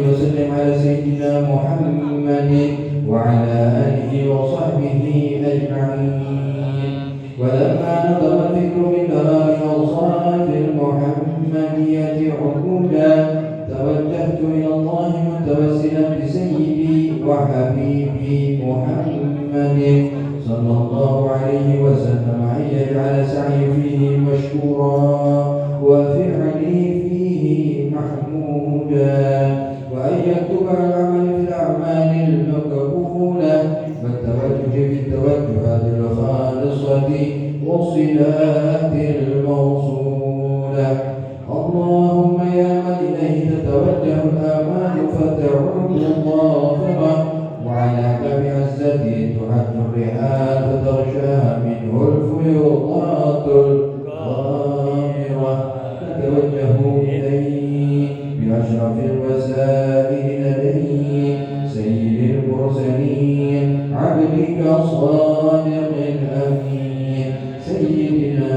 وسلم على سيدنا محمد وعلى آله وصحبه أجمعين. ولما نظر الفكر من دلال أوصاف المحمدية عقودا توجهت إلى الله متوسلا بسيدي وحبيبي محمد صلى الله عليه وسلم أن يجعل سعي فيه مشكورا وفعلي فيه محمودا، وأن يكتب العمل في الأعمال المقبولة والتوجه في التوجهات الخالصة والصلات الموصولة. اللهم يا من إليه تتوجه الآمال فتعود ظافرة، وعلى باب عزته تحج الرحال فتغشاها منه الفيوضات الغامرة. نتوجه إليه بأشرف الوسائل لديه سيد المرسلين عبدك الصادق الأمين سيدنا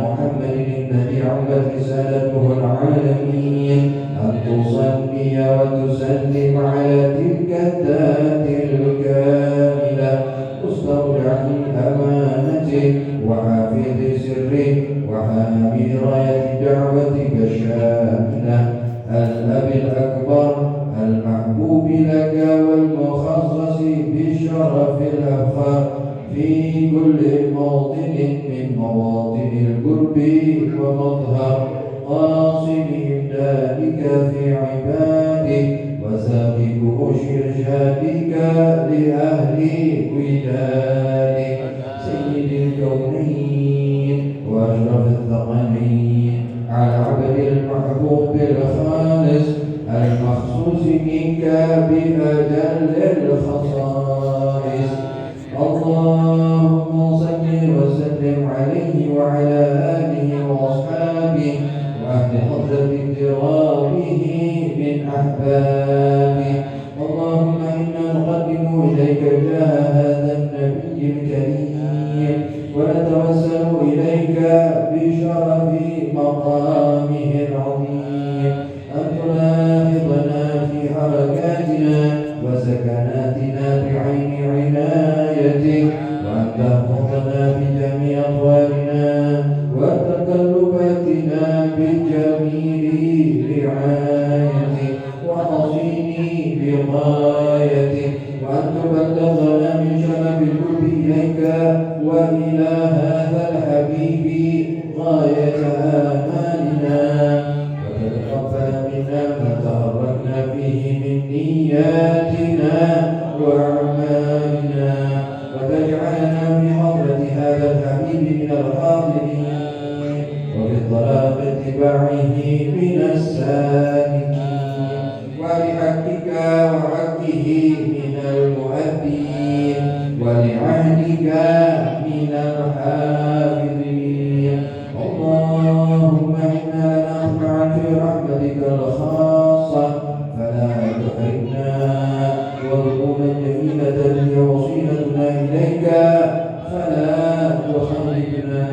محمد الذي عمت رسالته العالمين، أن تصلي وتسلم على تلك الذات الكاملة مستودع أمانته وحافظ سره وحامي راية دعوتك الشاملة، الأب الأكبر المحبوب لك والمخصص بشرف الأفخار في كل موطن من مواطن القرب ومظهر قاصد إمدادك في عبادك وسابق إرشادك لأهل ودادك سيد الكونين وأشرف الثقلين على عبد المحبوب الخالص المخصوص منك بأجل الخصائص. اللهم صل وسلم عليه وعلى آله وأصحابه وأهل حضرة اقترابه من أحبابه. اللهم إنا نقدم إليك جاه هذا النبي الكريم ونتوسل إليك بشرف مقامه العظيم أن تلاحظنا في حركاتنا وسكناتنا بعين عنايتك، وأن تحفظنا في جميع أطوارنا وتقلباتنا بجميل رعايتك وحصين بغايتك، وأن تبلغنا من شرف القرب إليك وإلى هذا الحبيب غاية آمالنا، وتتقبل منا ما تحركنا فيه من نياتنا وأعمالنا، وتجعلنا في حضرة هذا الحبيب من الحاضرين وفي الطريق اتباعه من السالكين، ولحقك وحقه من المؤدين ولعهدك من الحافظين. اللهم إنا نطمع في رحمتك الخاصة فلا تحرمنا، وارزقنا الجميلة هي وصيلتنا إليك فلا تخذلنا.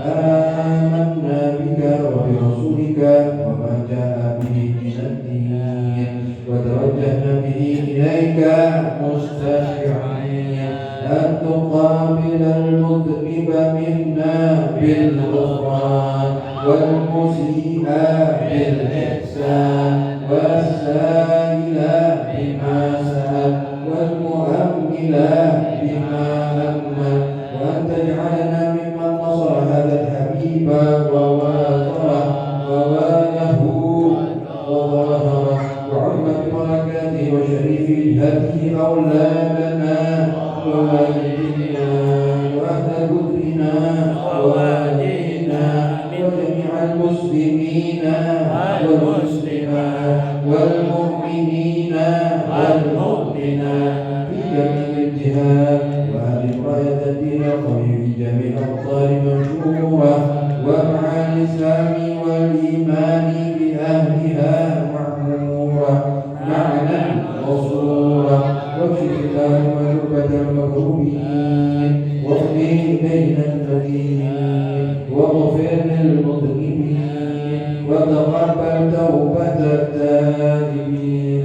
آمنا بك وبرسولك وما جاء به من الدين، وتوجهنا به إليك مستشفعين أن تقابل المذنب منا بالغفران والمسيء بالإحسان والسائل بما سأل والمؤمل بما أمل، وأن تجعلنا ممن نصر هذا الحبيب وواثره وواله وظاهره، وعم ببركاته وشريف جهته أولادنا ووالدنا وأهل قدرنا ووالدينا وجميع المسلمين والمسلمات والمؤمنين والمؤمنات في جميع الجهات، وأهل راية الدين القوي في جميع الأقطار منشورة، ومع الإسلام والإيمان بأهلها معمورة معنى وصورة. واكشف اللهم كربة المكروبين واقضي بين المدينين واغفر للمذنبين وتقبل توبة التائبين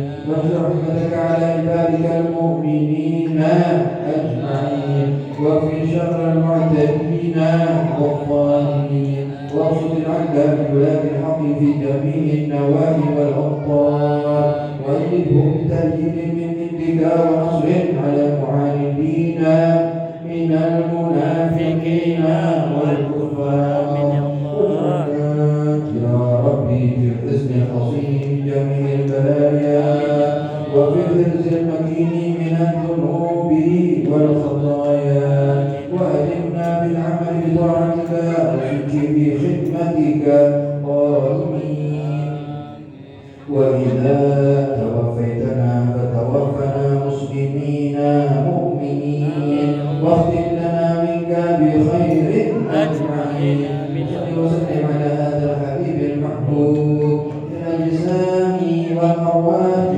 المؤمنين أجمعين وفي شر المعتدين والظالمين واقصد العدل ببلاد الحق في جميع النواحي والأوطان وأيده بتأييد من عندك ونصر على المعاندين من المنافقين والكفار يا ربي في الحزن الحصين من جميع البلايا وفي الحرز المكين من الذنوب والخطايا وأدمنا بالعمل بطاعتك والصدق في خدمتك آمين وإذا توفيتنا فتوفنا مسلمين مؤمنين واختم لنا منك بخير أجمعين صل وسلم على هذا الحبيب المحبوب في الأجسام والأرواح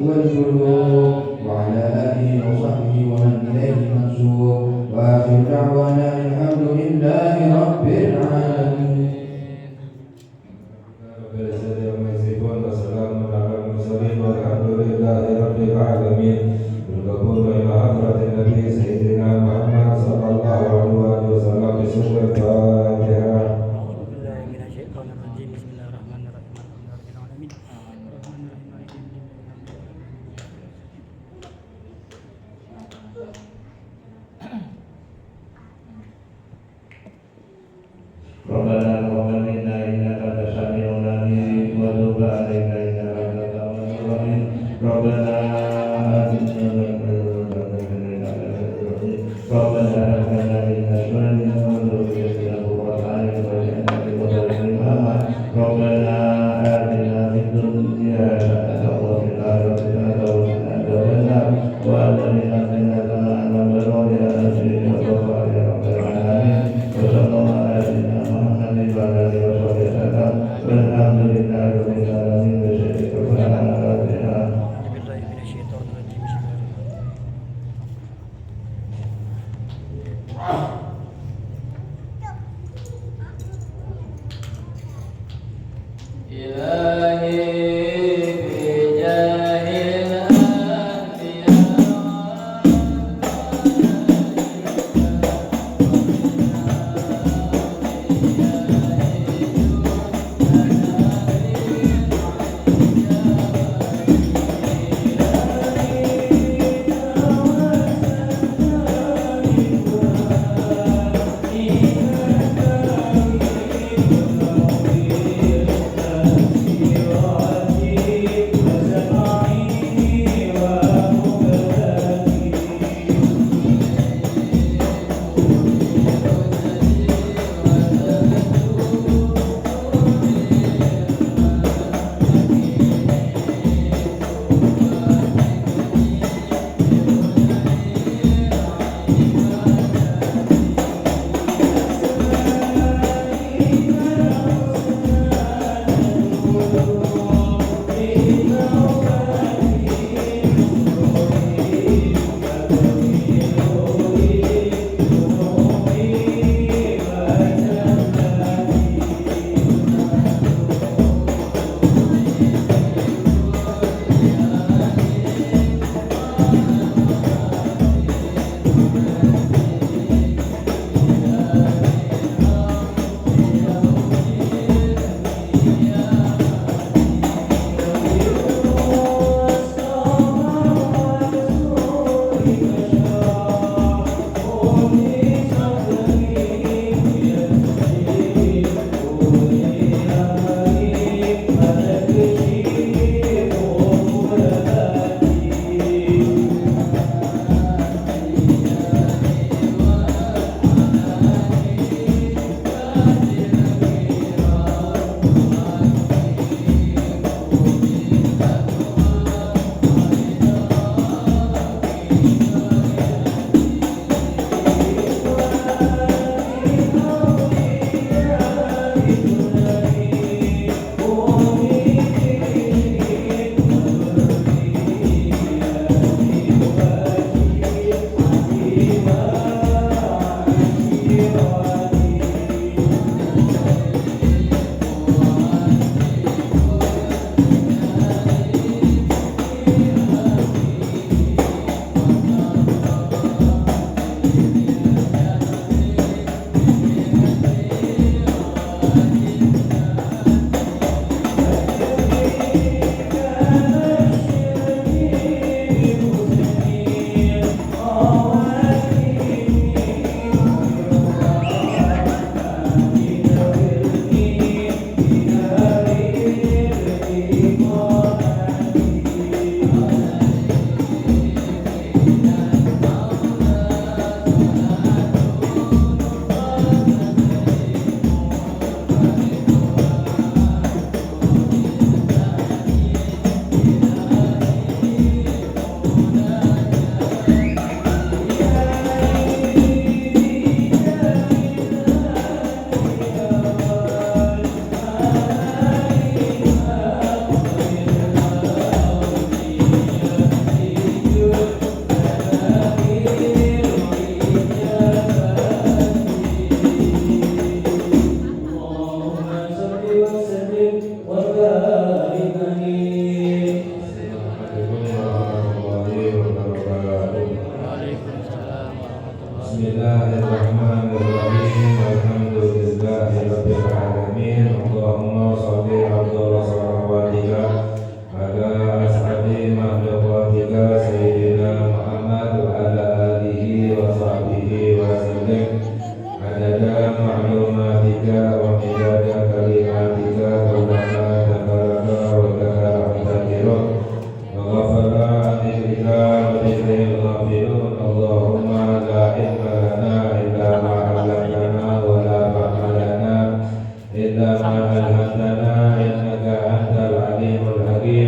والقلوب وعلى آله وصحبه ومن إليه منسوب وآخر دعوانا الحمد لله رب العالمين. Bergabung ila hadratin Nabi Sayyidina Muhammad sallallahu alaihi wasallam di surga Fatihah. Rabbana taqabbal minna innaka antas samiul alim wa tub 'alaina innaka antat tawwabur rahim. Rabbana ربنا هب لنا من ازواجنا وذريتنا قرة اعين واجعلنا للمتقين اماما ربنا اتنا في الدنيا حسنة وفي الآخرة حسنة وقنا عذاب النار وادخلنا جنة مع الأبرار يا عزيز يا غفار يا رب العالمين وصلى الله على سيدنا محمد وعلى آله وصحبه وسلم والحمد لله رب العالمين بشرك الفاتحة. إلهي بجاه الأنبياء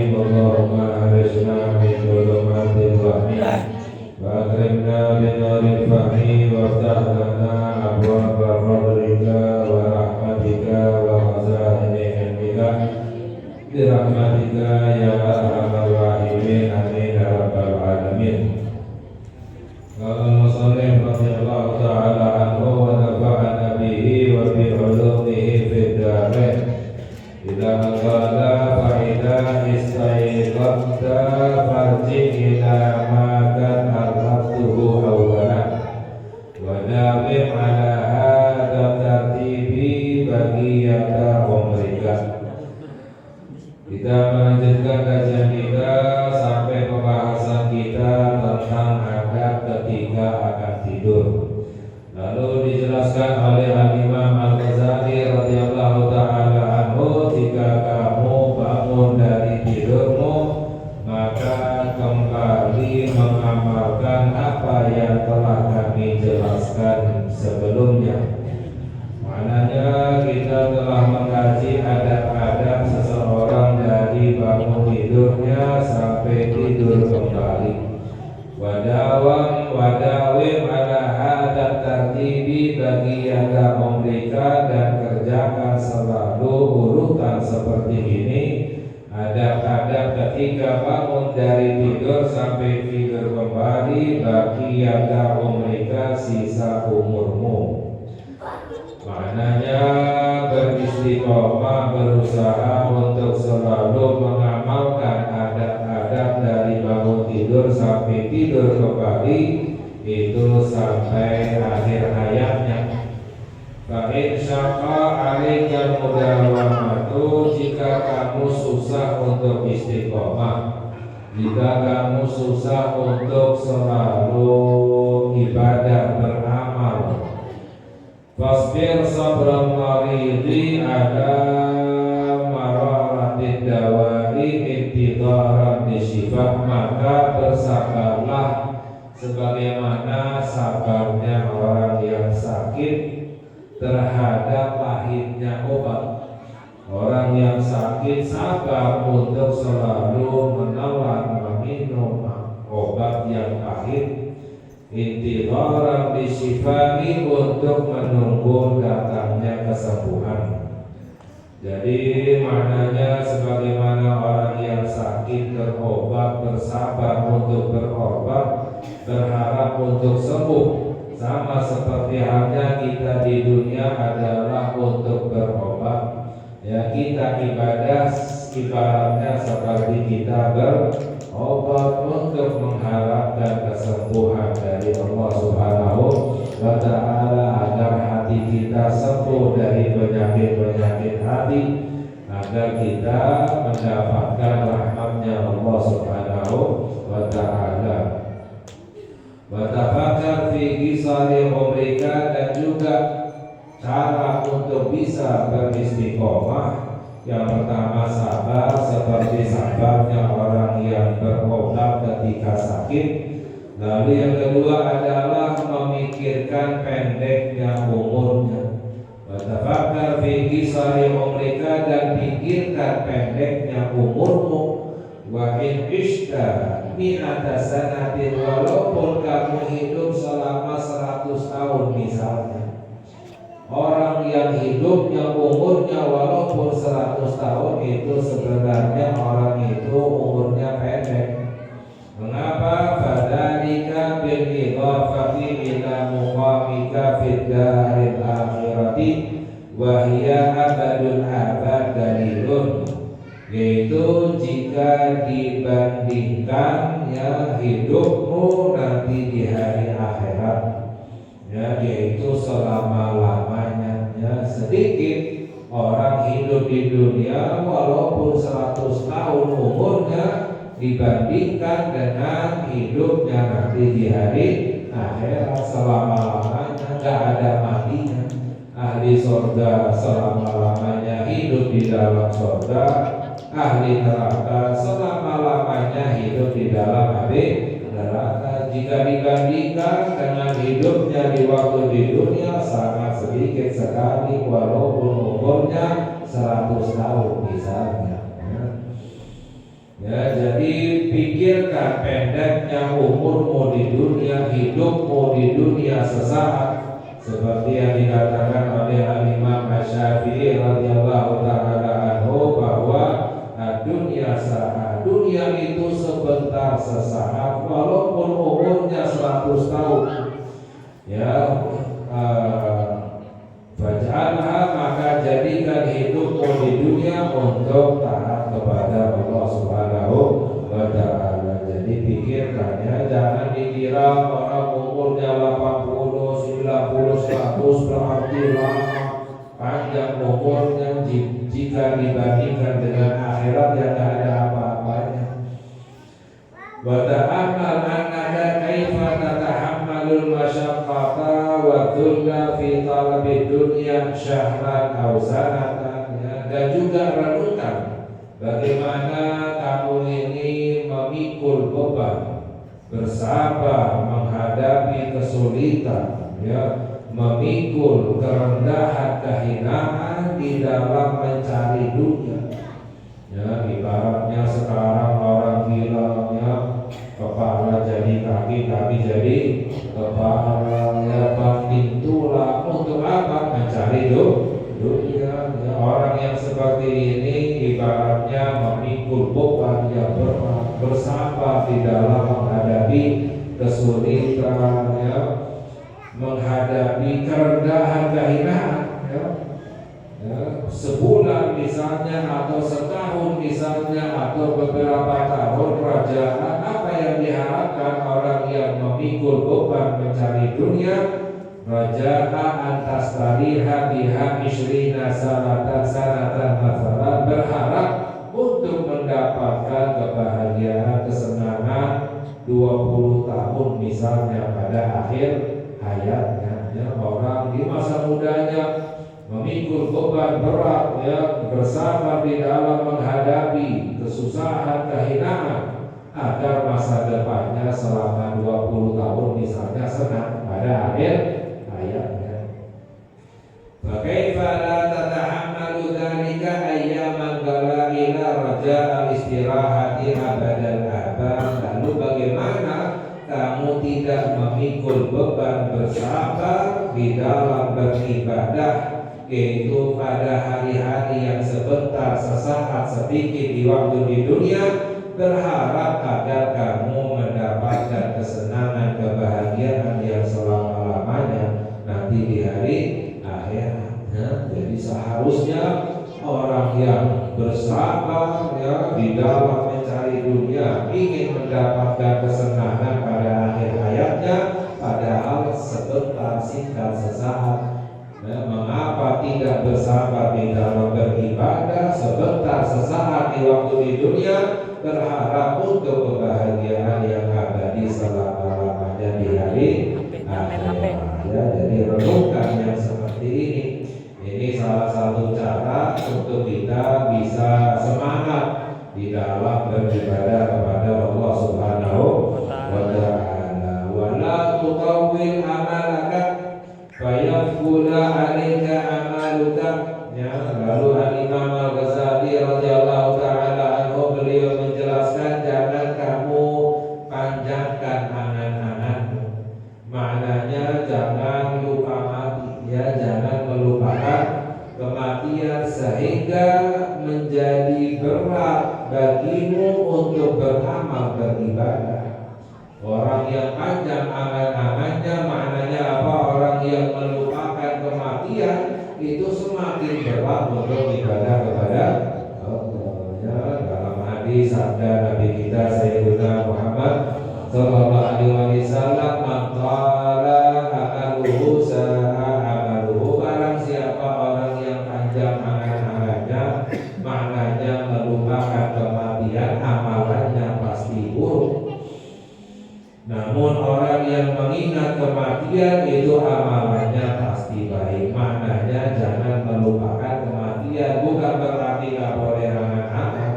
الرحيم اللهم أخرجنا من ظلمات الوهم وأكرمنا بنور الفهم وافتح لنا أبواب فضلك ورحمتك وخزائن علمك برحمتك يا أرحم الراحمين آمين يا رب العالمين. قال المصنف رضي الله تعالى عنه ونفعنا به وبعلومه في الدارين. إذا قال فإذا استيقظت فارجع إلى ما كان أردته أولا وداوم على هذا الترتيب بقية عمرك. Kita melanjutkan kajian kita sampai pembahasan kita tentang adab ketika akan tidur. Lalu dijelaskan oleh Al-Imam Al-Ghazali radhiyallahu ta'ala anhu, jika kamu bangun dari tidurmu maka kembali mengamalkan apa yang telah kami jelaskan sebelumnya. Maknanya kita telah mengkaji adab-adab seseorang dari bangun tidurnya sampai tidur kembali. Wadawim ala hadat tartibi bagi yada umrika, dan kerjakan selalu urutan seperti ini. Adab-adab ketika bangun dari tidur sampai tidur kembali bagi yada umrika, sisa umurmu. Maknanya beristiqomah, berusaha untuk selalu mengamalkan adab-adab dari bangun tidur sampai tidur kembali, itu sampai akhir hayatnya. Fa'in syaqa alaikal mudawamatu, jika kamu susah untuk istiqomah, jika kamu susah untuk selalu ibadah beramal, fasbir sabran maridi ala mararatid dawai intidaran disifah, maka bersabarlah sebagaimana sabarnya orang yang sakit terhadap pahitnya obat. Orang yang sakit sabar untuk selalu menelan meminum obat yang pahit, intidaran disifai, untuk menunggu datangnya kesembuhan. Jadi maknanya sebagaimana orang yang sakit berobat, bersabar untuk berobat, berharap untuk sembuh, sama seperti halnya kita di dunia adalah untuk berobat. Ya, kita ibadah ibaratnya seperti kita berobat untuk mengharapkan kesembuhan dari Allah Subhanahu wa ta'ala, agar hati kita sembuh dari penyakit-penyakit hati, agar kita mendapatkan rahmatnya Allah Subhanahu wa ta'ala. Wa tafakar fi qisari umrika, dan juga cara untuk bisa beristiqomah. Yang pertama sabar, seperti sabarnya orang yang berobat ketika sakit. Lalu yang kedua adalah memikirkan pendeknya umurnya. Tafakar fi qisari umrika, dan pikirkan pendeknya umurmu. Wa in ishta mi'ata sanatin, walaupun kamu hidup selama 100 tahun misalnya. Orang yang hidupnya umurnya walaupun 100 tahun itu sebenarnya orang itu umurnya pendek. Mengapa? Fadzalika bil idhafati ila muqamika fid daril akhirati wa hiya abadul abad dalilun, yaitu jika dibandingkan ya hidupmu nanti di hari akhirat, ya yaitu selama-lamanya. Ya, sedikit orang hidup di dunia walaupun 100 tahun umurnya dibandingkan dengan hidupnya nanti di hari akhirat, selama-lamanya, gak ada matinya. Ahli surga selama-lamanya hidup di dalam surga, ahli neraka selama-lamanya hidup di dalam api neraka. Jika dibandingkan dengan hidupnya di waktu di dunia, sangat sedikit sekali walaupun umurnya 100 tahun misalnya. Ya, jadi pikirkan pendeknya umurmu di dunia, hidupmu di dunia sesaat, seperti yang dikatakan oleh Imam Asy-Syafi'i radhiyallahu taala anhu bahwa dunia saat dunia itu sebentar sesaat walaupun umurnya 100 tahun. Ya, Faj'alha, maka jadikan hidupmu di dunia untuk taat kepada Allah Subhanahu wa ta'ala. Jadi pikirkan ya, jangan dikira orang umurnya 80, 90, 100 berarti lama panjang umurnya jika dibandingkan dengan akhirat yang tidak ada apa-apanya. Wa ta'ammal annaka kaifa tatahammalul masyaqqata wa dhulla fi talabid dunya syahran aw sanatan, ya. Dan juga renungkan bagaimana kamu ini memikul beban, bersabar menghadapi kesulitan, ya, memikul kerendahan, kehinaan di dalam mencari dunia. Ya, ibaratnya sekarang orang bilang ya, kepala jadi kaki, kaki jadi kepala, ya, banting tulang untuk apa? Mencari dunia. Ya, orang yang seperti ini ibaratnya memikul beban yang berat, bersabar di dalam menghadapi kesulitan, ya, menghadapi kerendahan, kehinaan, ya. Ya, sebulan misalnya atau setahun misalnya atau beberapa tahun kerajaan, apa yang diharapkan orang yang memikul beban mencari dunia? Raja'a antas tariha biha ishrina sanatan masalah, berharap untuk mendapatkan kebahagiaan, kesenangan 20 tahun misalnya pada akhir hayatnya. Ya, orang di masa mudanya memikul beban berat, ya, bersabar di dalam menghadapi kesusahan, kehinaan, agar masa depannya selama 20 tahun misalnya senang pada akhir hayatnya. Fakaifa la tatahammalu dzalika ayyaman ila raja'a istirahati abadal abad. Lalu bagaimana kamu tidak memikul beban bersabar di dalam beribadah, yaitu pada hari-hari yang sebentar, sesaat, sedikit di waktu di dunia, berharap agar kamu mendapatkan kesenangan, kebahagiaan yang selama-lamanya nanti di hari akhirat. Nah, jadi seharusnya orang yang bersabar, ya, di dalam mencari dunia, ingin mendapatkan kesenangan pada akhir hayatnya, padahal sebentar, singkat, sesaat. Ya, mengapa tidak bersabar di dalam beribadah sebentar, sesaat di waktu di dunia, berharap untuk kebahagiaan yang abadi selama-lamanya di hari akhirat. Ya, jadi renungkan yang seperti ini. Ini salah satu cara untuk kita bisa semangat di dalam beribadah kepada Allah Subhanahu wa ta'ala. Wala tuqawwil amalaka fayafula alaika amaluka. Ya, lalu Al-Imam Al-Ghazali radhiyallahu taala anhu, beliau menjelaskan, jangan kamu panjangkan angan-anganmu. Maknanya jangan lupa mati, ya, jangan melupakan kematian sehingga menjadi berat bagimu untuk beramal beribadah. Orang yang panjang angan-angannya, maknanya apa? Orang yang melupakan kematian itu semakin berat untuk ibadah kepada Allah. Ya, dalam hadis sabda Nabi kita Sayyidina Muhammad sallallahu alaihi wasallam, man qala amaluhu sa'a amaluhu, barang siapa orang yang panjang angan-angannya, maknanya melupakan kematian, amalannya pasti buruk. Namun orang yang mengingat kematian itu amalannya pasti baik. Maknanya jangan melupakan kematian, bukan berarti nggak boleh angan-angan.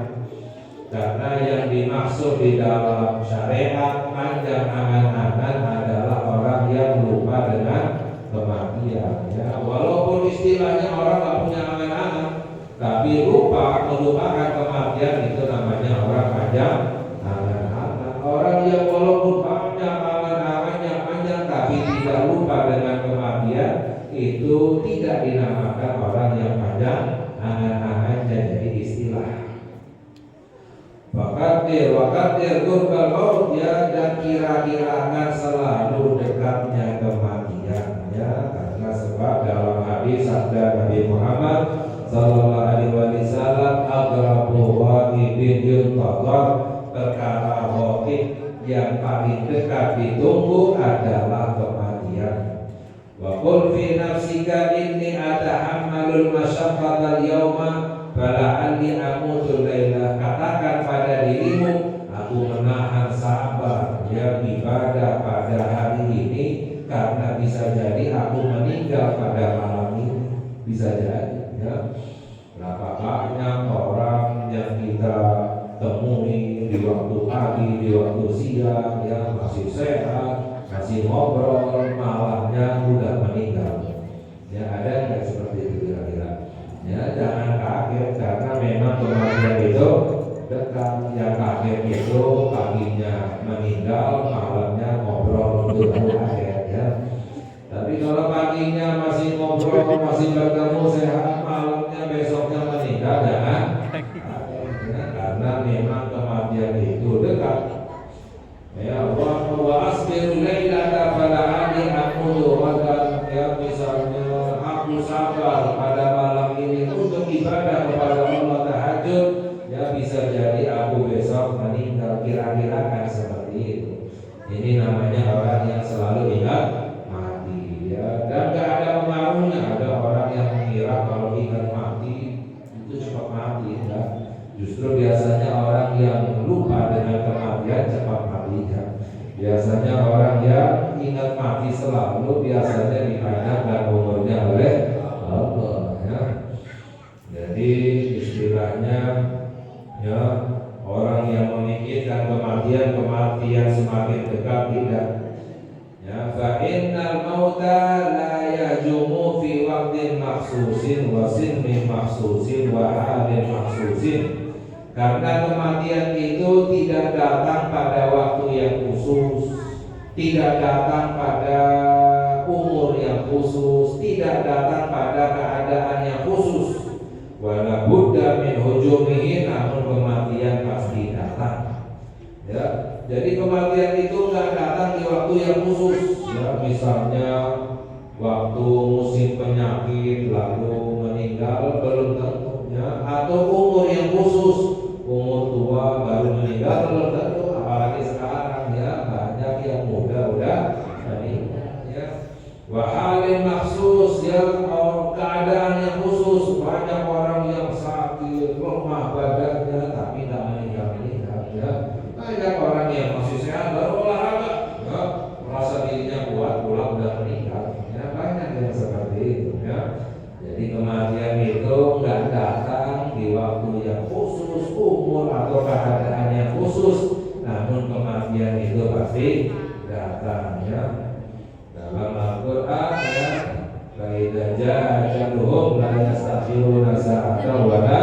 Karena yang dimaksud di dalam syariat panjang angan-angan adalah orang yang lupa dengan kematian. Ya, walaupun istilahnya orang nggak punya angan-angan, tapi melupakan kematian, itu namanya orang panjang angan-angan. Orang yang walaupun banyak angan-angannya panjang tapi tidak lupa dengan kematian, itu tidak dinamakan orang yang panjang angan-angannya. Jadi istilah wakatir gurbal maut, ya, dan kira-kirakan selalu dekatnya kematian, ya, karena sebab dalam hadis sabda Nabi Muhammad sallallahu alaihi wasallam, agrabu waqibin yuntadar, perkara waqib yang paling dekat ditunggu adalah kematian. Wa qul fi nafsika inni atahammalul masyaqqatal yawma bala'alli amutul laila, katakan pada dirimu, aku menahan sabar ya ibadah pada hari ini karena bisa jadi aku meninggal pada malam ini, bisa jadi, ya. Berapa banyak orang yang kita temui di waktu pagi, di waktu siang, ya, masih sehat, masih ngobrol, malamnya udah meninggal. Ya, ada nggak seperti itu kira-kira? Ya, jangan kaget karena memang kematian itu dekat. Yang kaget itu paginya meninggal, malamnya ngobrol, itu baru kaget, ya. Tapi kalau paginya masih ngobrol, masih bertemu sehat, malamnya besoknya meninggal, jangan kaget, ya, karena memang kematian itu dekat. Ya Allah, wa asbiru lailata fala'ali aqulu wadan, ya, misalnya aku sabar pada malam ini untuk ibadah kepada Allah tahajud, ya, bisa jadi aku besok meninggal, kira-kira kan seperti itu. Ini namanya orang yang selalu ingat mati, ya, dan gak ada pengaruhnya. Ada orang yang mengira kalau ingat mati itu cepat mati, ya. Justru biasanya orang yang lupa dengan kematian cepat mati, ya. Biasanya orang yang ingat mati selalu biasanya dipanjangkan umurnya oleh Allah, ya. Jadi istilahnya, ya, orang yang memikirkan kematian semakin dekat tidak, ya. Fa innal mauta la yajumu fi waqtin makhsusin wa sinmin makhsusin wa halin makhsusin. Karena kematian itu tidak datang pada waktu yang khusus, tidak datang pada umur yang khusus, tidak datang pada keadaan yang khusus. Wala budda min hujumihi, namun kematian pasti datang, ya. Jadi kematian itu nggak datang di waktu yang khusus, ya. Misalnya waktu musim penyakit lalu meninggal, belum tentu, ya. Atau umur yang khusus, umur tua baru meninggal, belum tentu. Apalagi sekarang, ya, banyak yang muda udah meninggal, ya. Wahalin maksus, ya, keadaan yang khusus. Banyak orang yang sakit, lemah badannya tapi tidak meninggal, ya. Banyak orang yang masih sehat baru olahraga, ya, merasa dirinya kuat, pulang udah meninggal, ya. Banyak yang seperti itu, ya. Jadi kematian itu nggak datang di waktu yang khusus, umur atau keadaan yang khusus, namun kematian itu pasti datang, ya. Dalam Al-Quran, ya, Fa'idza jaa ajaluhum la yastakhiruna sa'atan wa la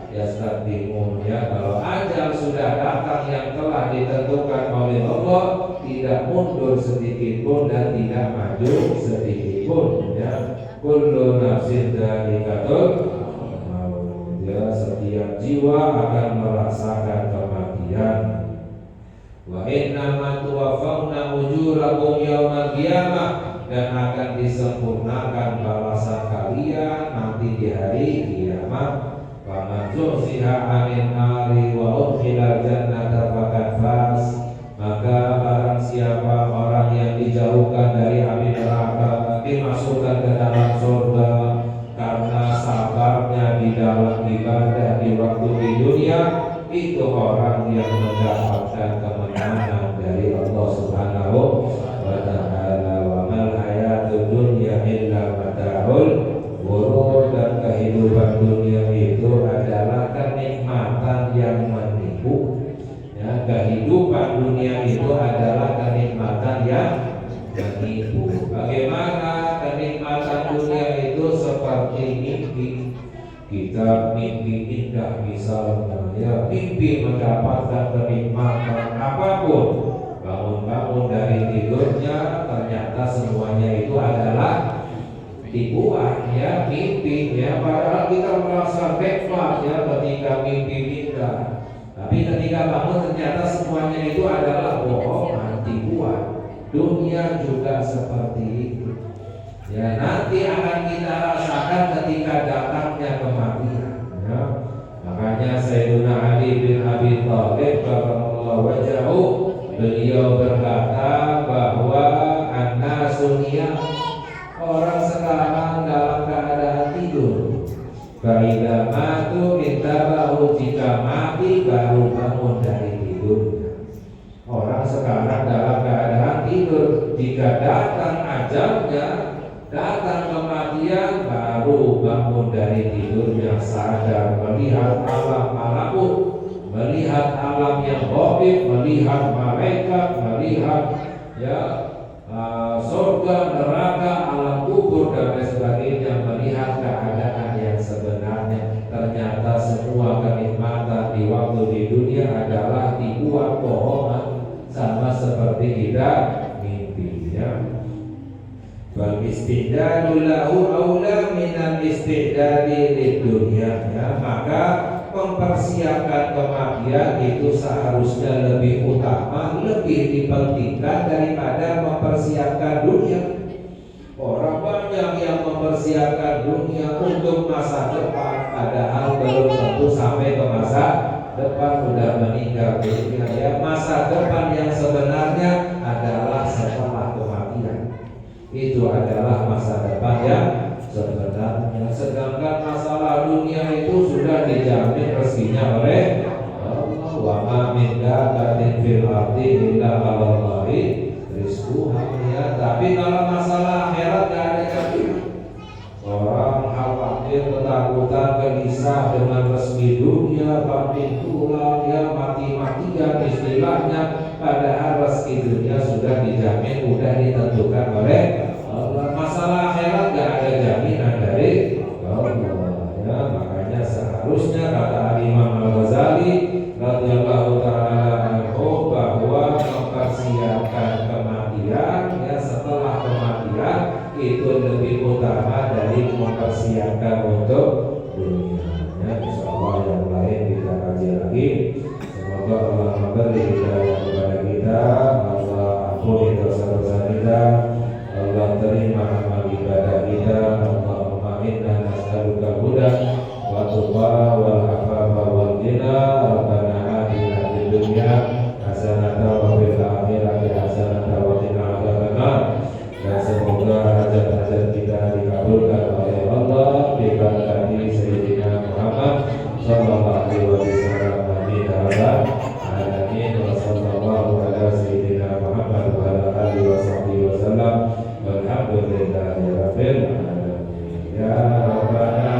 yastaqdimun, ya. Kalau ajal sudah datang yang telah ditentukan oleh Allah, tidak mundur sedikit pun dan tidak maju sedikit pun, ya. Kullu nafsin dha'iqatul maut, ya. Setiap jiwa akan merasakan kematian. Wa inna ma tuwaffawna ujurakum yaumal qiyamah, dan akan disempurnakan balasan kalian nanti di hari kiamat. Wa man zuhziha 'anil nari wa udkhilal jannata faqad faz, maka barang siapa orang yang dijauhkan dari api neraka, dimasukkan ke dalam surga karena sabarnya di dalam ibadah di waktu di dunia, itu orang yang mendapatkan kemenangan dari Allah Subhanahu wa ta'ala. Wa mal hayatud dunya illa mata'ul ghurur, dan kehidupan dunia itu adalah kenikmatan yang menipu, ya. Kehidupan dunia itu adalah kenikmatan yang menipu. Bagaimana kenikmatan dunia itu? Seperti mimpi. kita mimpi indah misalnya, ya mimpi mendapatkan kenikmatan apapun, bangun-bangun dari tidurnya ternyata semuanya itu adalah tipuan, ya mimpi, ya padahal kita merasa nikmat ya ketika mimpi indah, tapi ketika bangun ternyata semuanya itu adalah bohongan, tipuan. Dunia juga seperti itu. Ya nanti akan kita rasakan ketika datangnya kematian. Ya. Makanya Sayyidina Ali bin Abi Thalib karramallahu wajhahu, beliau berkata bahwa an-nasu niyam, orang sekarang dalam keadaan tidur. Fa'idza matu intabahu, jika mati baru bangun dari tidurnya. Orang sekarang dalam keadaan tidur, jika datang ajalnya, datang kematian, baru bangun dari tidurnya, sadar melihat alam malakut, melihat alam yang gaib, melihat malaikat, melihat ya surga, neraka, alam kubur dan lain sebagainya, melihat keadaan yang sebenarnya. Ternyata semua kenikmatan di waktu di dunia adalah tipuan, bohongan, sama seperti kita mimpi, ya. Wal istidadu lahu aula minal istidadi lid dunya, ya. Maka mempersiapkan kematian itu seharusnya lebih utama, lebih dipentingkan daripada mempersiapkan dunia. Orang banyak yang mempersiapkan dunia untuk masa depan, padahal belum tentu sampai ke masa depan, sudah meninggal dunia, ya. Masa depan yang sebenarnya adalah setelah kematian. Itu adalah masa depan yang sebenarnya. Sedangkan masalah dunia itu sudah dijamin rezekinya oleh Allah. Wa ma min dabbatin fil ardi illa 'alallahi rizquha, ya. Tapi kalau masalah akhirat tidak ada jaminan. Orang khawatir, ketakutan, gelisah dengan resmi dunia, pamit pulang, ya mati-matian istilahnya. Padahal rezeki dunia sudah dijamin, sudah ditentukan oleh Allah. Masalah akhirat gak ada jaminan dari Allah, ya. Makanya seharusnya kata Imam Al-Ghazali radhiyallahu taala anhu bahwa mempersiapkan kematian, ya, setelah kematian itu lebih utama dari mempersiapkan untuk dunia, ya. Insyaallah yang lain kita kaji lagi. Semoga Allah memberi hidayah kepada kita, Allah ampuni dosa-dosa kita, Allah terima amal ibadah kita. Allahumma inna nas'aluka huda wa tuqa wal afafa wal ghina. Rabbana atina fid dunya hasanatan wa fil akhirati hasanatan wa qina adzabannar. Dan semoga hajat-hajat kita dikabulkan oleh Allah berkat Sayyidina Muhammad sallallahu alaihi wasallam. Amin ya rabbal alamin. Wa sallallahu ala sayyidina Muhammad wa ala alihi wasallam. Walhamdulillahi rabbil alamin. Ya rabbana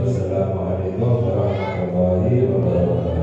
Wassalamualaikum warahmatullahi wabarakatuh.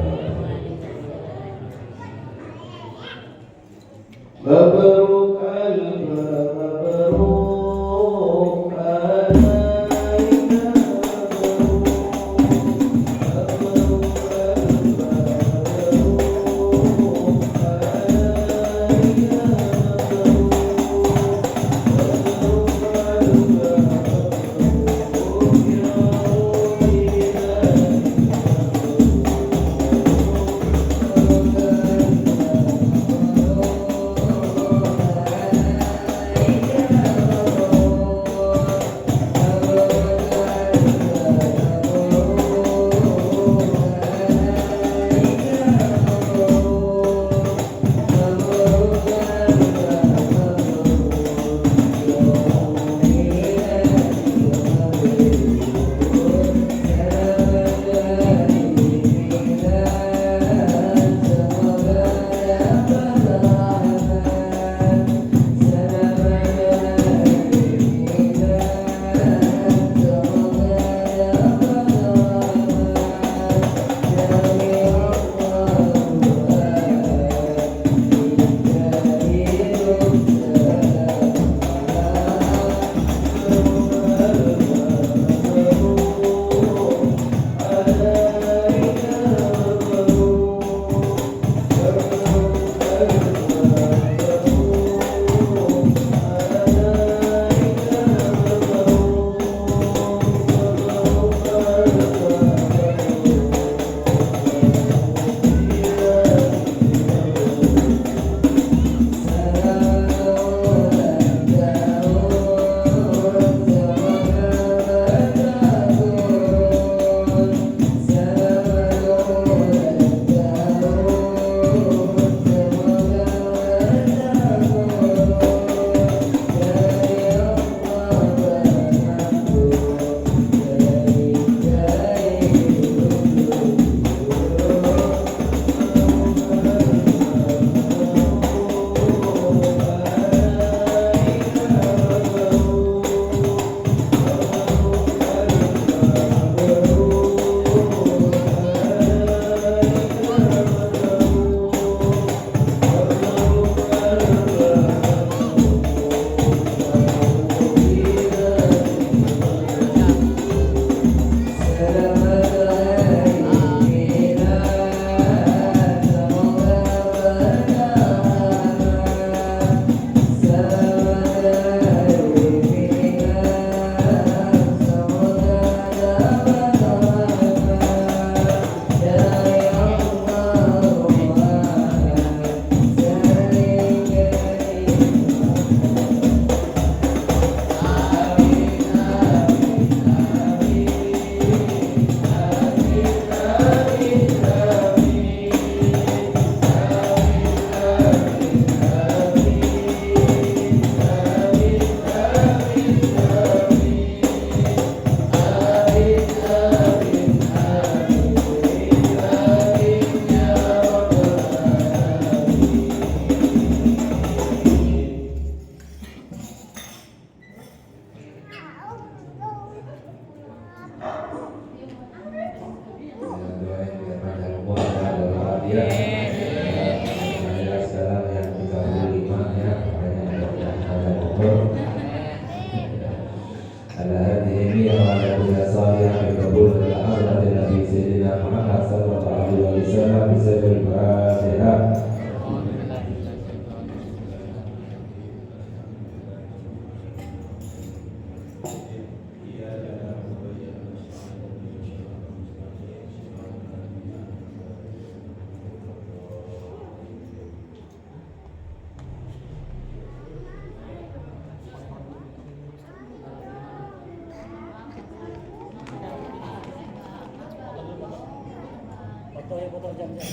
Foto jam-jam.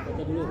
Foto dulu.